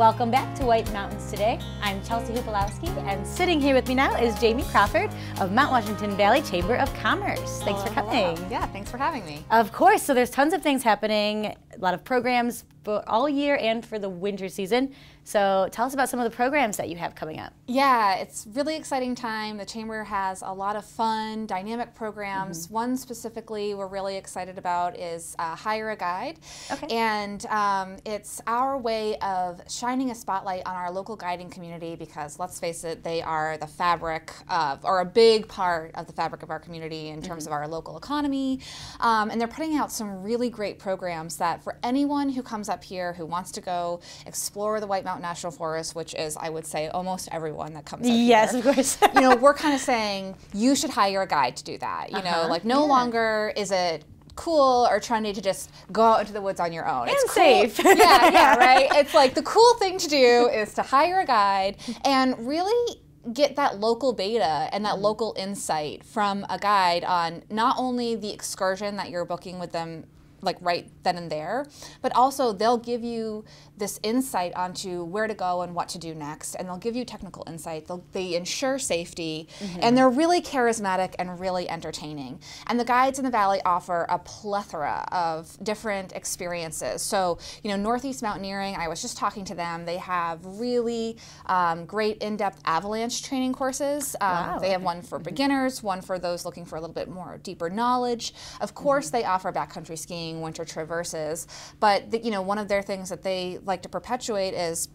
Welcome back to White Mountains Today. I'm Chelsea Hupalowski, and sitting here with me now is Jaimie Crawford of Mount Washington Valley Chamber of Commerce. Thanks for coming. Hello. Yeah, thanks for having me. Of course, so there's tons of things happening, a lot of programs for all year and for the winter season. So tell us about some of the programs that you have coming up. Yeah, it's really exciting time. The Chamber has a lot of fun, dynamic programs. One specifically we're really excited about is Hire a Guide. Okay. And it's our way of shining a spotlight on our local guiding community because, let's face it, they are the fabric of, or a big part of the fabric of our community in terms of our local economy. And they're putting out some really great programs that for anyone who comes up here who wants to go explore the White Mountain National Forest, which is, I would say, almost everyone that comes up here. Yes, of course. You know, we're kind of saying you should hire a guide to do that. You know, like no longer is it cool or trendy to just go out into the woods on your own. And it's safe. Cool. Yeah, right? It's like the cool thing to do is to hire a guide and really get that local beta and that local insight from a guide on not only the excursion that you're booking with them like right then and there, but also they'll give you this insight onto where to go and what to do next, and they'll give you technical insight. They ensure safety, and they're really charismatic and really entertaining. And the guides in the valley offer a plethora of different experiences. So, you know, Northeast Mountaineering, I was just talking to them, they have really great in-depth avalanche training courses. They have one for beginners, one for those looking for a little bit more deeper knowledge. Of course, they offer backcountry skiing, winter traverses, but you know, one of their things that they like to perpetuate is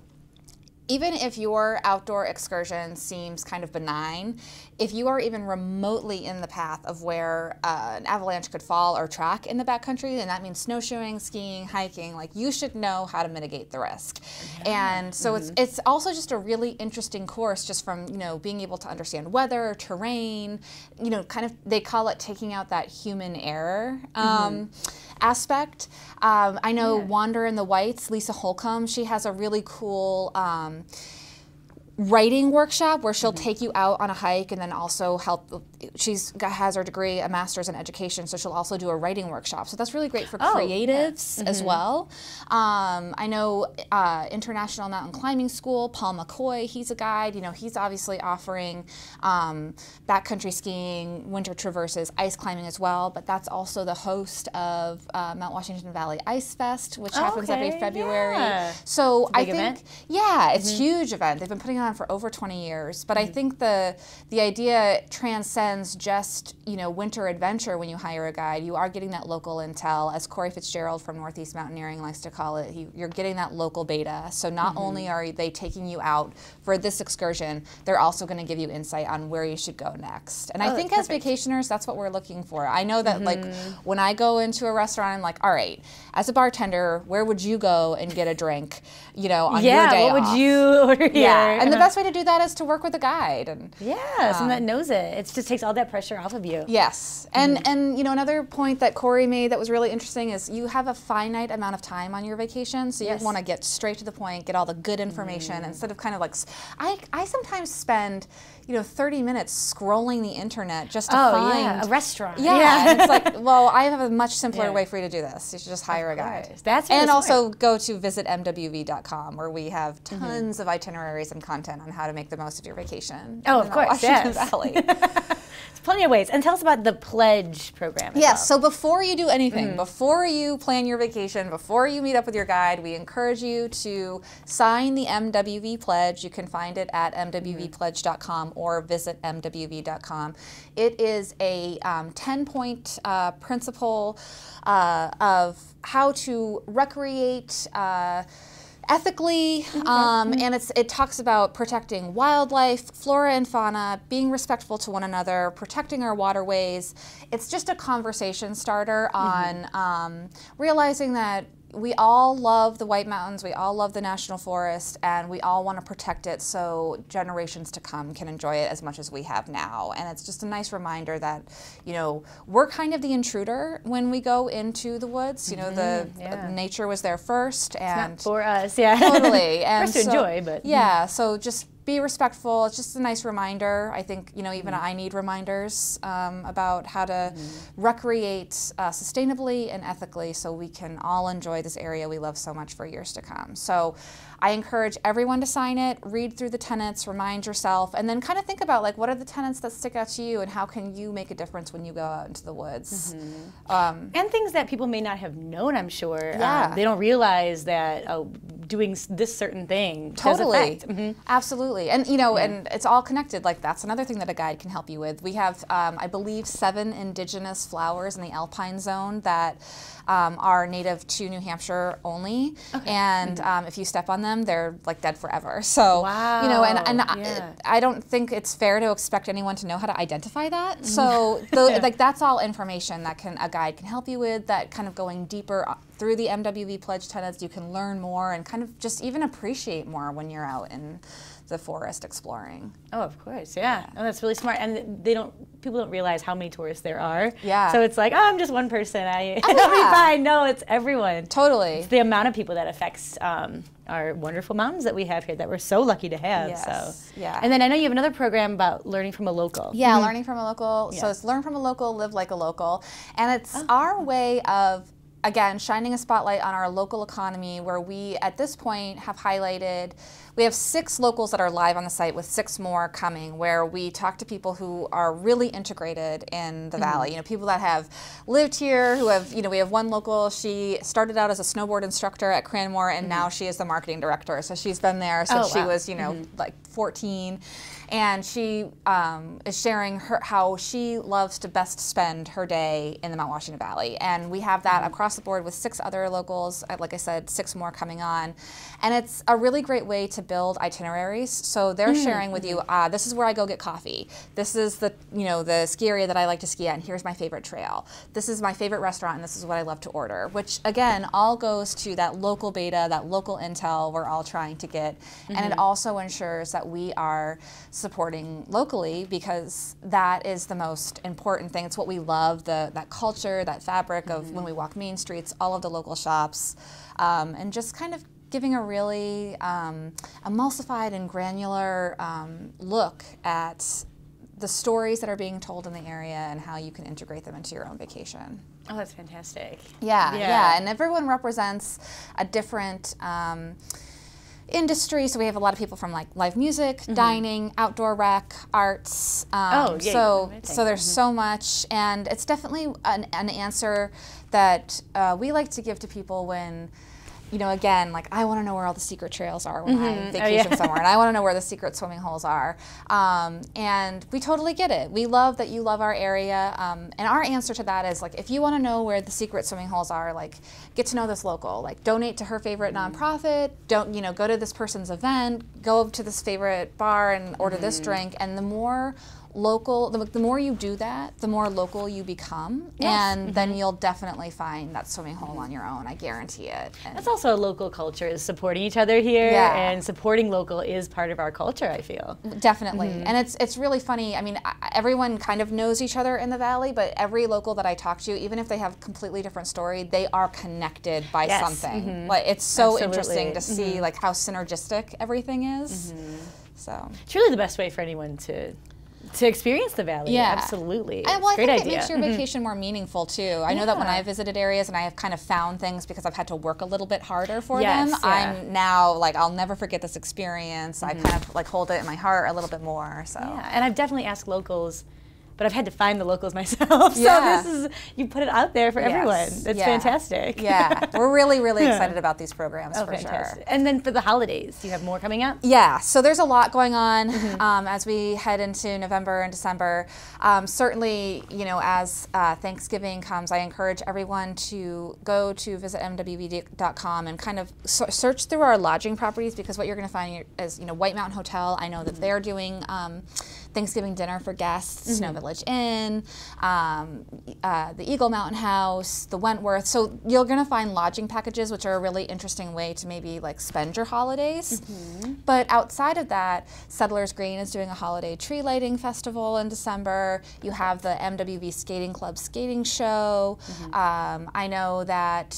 even if your outdoor excursion seems kind of benign, if you are even remotely in the path of where an avalanche could fall or track in the backcountry, and that means snowshoeing, skiing, hiking, like you should know how to mitigate the risk. And so it's also just a really interesting course just from, you know, being able to understand weather, terrain, you know, kind of, they call it taking out that human error aspect. I know Wander in the Whites, Lisa Holcomb, she has a really cool writing workshop where she'll take you out on a hike and then also help. Has her degree, a master's in education, so she'll also do a writing workshop. So that's really great for creatives as well. I know International Mountain Climbing School, Paul McCoy, he's a guide. You know, he's obviously offering backcountry skiing, winter traverses, ice climbing as well, but that's also the host of Mount Washington Valley Ice Fest, which happens every February. So I think, it's a huge event. They've been putting on for over 20 years, but I think the idea transcends just, you know, winter adventure when you hire a guide. You are getting that local intel, as Corey Fitzgerald from Northeast Mountaineering likes to call it. You're getting that local beta. So not only are they taking you out for this excursion, they're also going to give you insight on where you should go next. And I think as vacationers, that's what we're looking for. I know that like when I go into a restaurant, I'm like, all right, as a bartender, where would you go and get a drink, you know, on your day what off? would you order here? Yeah, and the best way to do that is to work with a guide. And someone that knows it. It just takes all that pressure off of you. Yes, and you know, another point that Corey made that was really interesting is you have a finite amount of time on your vacation, so you want to get straight to the point, get all the good information instead of kind of like, I sometimes spend, you know, 30 minutes scrolling the internet just to find a restaurant. And it's like, well, I have a much simpler way for you to do this. You should just hire a guide. That's really and also go to VisitMWV.com where we have tons of itineraries and content on how to make the most of your vacation. Oh, of course, Washington Valley. There's plenty of ways. And tell us about the pledge program. Yes, so before you do anything, before you plan your vacation, before you meet up with your guide, we encourage you to sign the MWV pledge. You can find it at mwvpledge.com or visitmwv.com. It is a 10-point principle of how to recreate ethically, and it talks about protecting wildlife, flora and fauna, being respectful to one another, protecting our waterways. It's just a conversation starter on realizing that we all love the White Mountains, we all love the National Forest, and we all want to protect it so generations to come can enjoy it as much as we have now. And it's just a nice reminder that, you know, we're kind of the intruder when we go into the woods. You know, the nature was there first, and it's not for us, totally. And for us to enjoy, but so be respectful. It's just a nice reminder. I think, you know, even I need reminders about how to recreate sustainably and ethically so we can all enjoy this area we love so much for years to come. So I encourage everyone to sign it, read through the tenets, remind yourself, and then kind of think about, like, what are the tenets that stick out to you and how can you make a difference when you go out into the woods. And things that people may not have known, I'm sure. Yeah. They don't realize that doing this certain thing Totally. does affect. Absolutely. And, you know, and it's all connected. Like, that's another thing that a guide can help you with. We have, I believe, 7 indigenous flowers in the alpine zone that are native to New Hampshire only. Okay. And if you step on them, they're like dead forever. So, you know, and I don't think it's fair to expect anyone to know how to identify that. So, like, that's all information that a guide can help you with, that kind of going deeper through the MWV Pledge tenets, you can learn more and kind of just even appreciate more when you're out in the forest exploring. Oh, of course, yeah. Oh, that's really smart. And people don't realize how many tourists there are. Yeah. So it's like, oh, I'm just one person. I'll be fine. No, it's everyone. Totally. It's the amount of people that affects our wonderful mountains that we have here that we're so lucky to have. Yes. So. Yeah. And then I know you have another program about learning from a local. Yeah, learning from a local. Yeah. So it's learn from a local, live like a local. And it's our way of, again, shining a spotlight on our local economy, where we, at this point, have highlighted, we have 6 locals that are live on the site with 6 more coming, where we talk to people who are really integrated in the valley. You know, people that have lived here, who have, you know, we have one local, she started out as a snowboard instructor at Cranmore, and now she is the marketing director. So she's been there since she was, you know, like 14. And she is sharing how she loves to best spend her day in the Mount Washington Valley. And we have that across the board with 6 other locals, like I said, 6 more coming on. And it's a really great way to build itineraries. So they're sharing with you, this is where I go get coffee. This is the, you know, the ski area that I like to ski at, and here's my favorite trail. This is my favorite restaurant, and this is what I love to order, which, again, all goes to that local beta, that local intel we're all trying to get. And it also ensures that we are supporting locally, because that is the most important thing. It's what we love, that culture, that fabric of when we walk main streets, all of the local shops, and just kind of giving a really emulsified and granular look at the stories that are being told in the area and how you can integrate them into your own vacation. Oh, that's fantastic. Yeah, and everyone represents a different industry. So we have a lot of people from, like, live music, dining, outdoor rec, arts. So there's so much, and it's definitely an answer that we like to give to people when, you know, again, like, I want to know where all the secret trails are when I vacation somewhere, and I want to know where the secret swimming holes are. And we totally get it. We love that you love our area. And our answer to that is, like, if you want to know where the secret swimming holes are, like, get to know this local. Like, donate to her favorite nonprofit. Don't, you know, go to this person's event. Go to this favorite bar and order this drink. And the more local, the more you do that, the more local you become, and then you'll definitely find that swimming hole on your own. I guarantee it. And that's also a local culture, is supporting each other here, and supporting local is part of our culture, I feel. Definitely, and it's really funny. I mean, everyone kind of knows each other in the valley, but every local that I talk to, even if they have a completely different story, they are connected by something. Like, it's so interesting to see, like, how synergistic everything is. So it's really the best way for anyone to experience the valley. Absolutely. Well, I think it makes your vacation more meaningful too. I know that when I visited areas and I have kind of found things because I've had to work a little bit harder for them, I'm now like, I'll never forget this experience. I kind of like hold it in my heart a little bit more. So and I've definitely asked locals, but I've had to find the locals myself. So this is, you put it out there for everyone. It's fantastic. We're really, really excited about these programs for sure. And then for the holidays, do you have more coming up? Yeah, so there's a lot going on as we head into November and December. Certainly, you know, as Thanksgiving comes, I encourage everyone to go to VisitMWV.com and kind of search through our lodging properties, because what you're going to find is, you know, White Mountain Hotel. I know that they're doing Thanksgiving dinner for guests, Snow Village Inn, the Eagle Mountain House, the Wentworth. So you're going to find lodging packages, which are a really interesting way to maybe like spend your holidays. But outside of that, Settlers Green is doing a holiday tree lighting festival in December. You have the MWV Skating Club skating show. I know that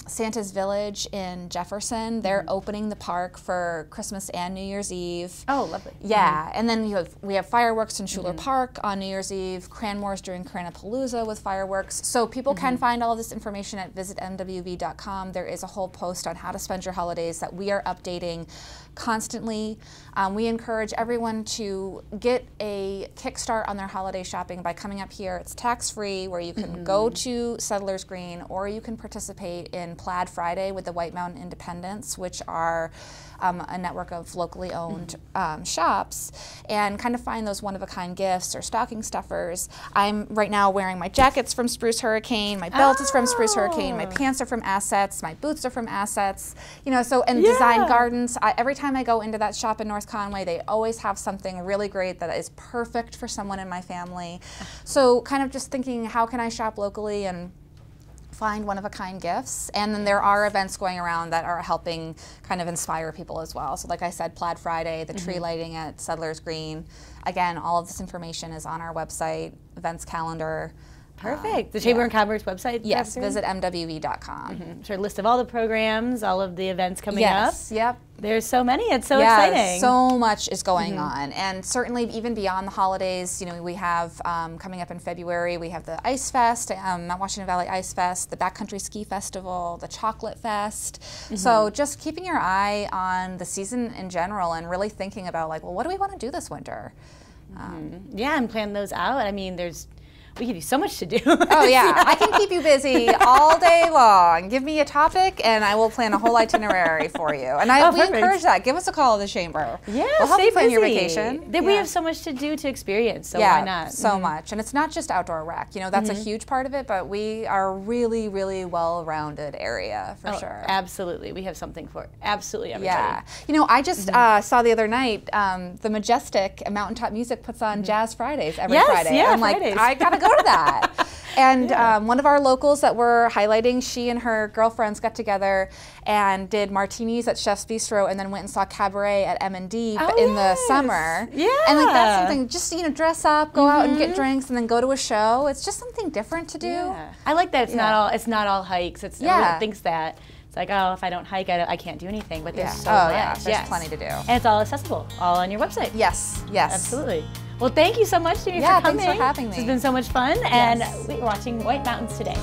Santa's Village in Jefferson, they're opening the park for Christmas and New Year's Eve. Oh, lovely. Yeah, and then we have fireworks in Schuler Park on New Year's Eve. Cranmore's doing Cranapalooza with fireworks. So people can find all of this information at VisitMWV.com. There is a whole post on how to spend your holidays that we are updating constantly. We encourage everyone to get a kickstart on their holiday shopping by coming up here. It's tax-free, where you can go to Settlers Green, or you can participate in Plaid Friday with the White Mountain Independents, which are a network of locally owned shops, and kind of find those one-of-a-kind gifts or stocking stuffers. I'm right now wearing my jackets from Spruce Hurricane, my belt is from Spruce Hurricane, my pants are from Assets, my boots are from Assets, you know, so, and Design Gardens. Every time I go into that shop in North Conway, they always have something really great that is perfect for someone in my family. So kind of just thinking, how can I shop locally and find one-of-a-kind gifts? And then there are events going around that are helping kind of inspire people as well. So like I said, Plaid Friday, the tree lighting at Settlers Green. Again, all of this information is on our website, events calendar. Perfect. The Chamber of Commerce website? Yes, VisitMWV.com. Sure, list of all the programs, all of the events coming up. Yes, yep. There's so many. It's so exciting. So much is going on, and certainly even beyond the holidays. You know, we have coming up in February. We have the Ice Fest, Mount Washington Valley Ice Fest, the Backcountry Ski Festival, the Chocolate Fest. So just keeping your eye on the season in general, and really thinking about like, well, what do we want to do this winter? Yeah, and plan those out. I mean, we give you so much to do. Oh yeah, I can keep you busy all day long. Give me a topic and I will plan a whole itinerary for you. And we encourage that. Give us a call at the Chamber. Yeah, we'll help you plan busy. your vacation. We have so much to do to experience, so why not? So much. And it's not just outdoor rec. You know, that's a huge part of it, but we are a really, really well-rounded area for sure. Absolutely. We have something for absolutely everybody. Yeah. You know, I just saw the other night, the Majestic Mountaintop Music puts on Jazz Fridays every Friday. Yeah, I'm like, I gotta go to that. And one of our locals that we're highlighting, she and her girlfriends got together and did martinis at Chef's Bistro, and then went and saw cabaret at M&D in the summer. Yeah. And like that's something, just, you know, dress up, go out and get drinks, and then go to a show. It's just something different to do. Yeah. I like that it's not all hikes. Everyone thinks that. It's like, oh, if I don't hike, I can't do anything. But there's so much. There's plenty to do. And it's all accessible, all on your website. Yes, yes. Absolutely. Well, thank you so much, Jaimie, for coming. Thanks for having me. This has been so much fun, and we're watching White Mountains today.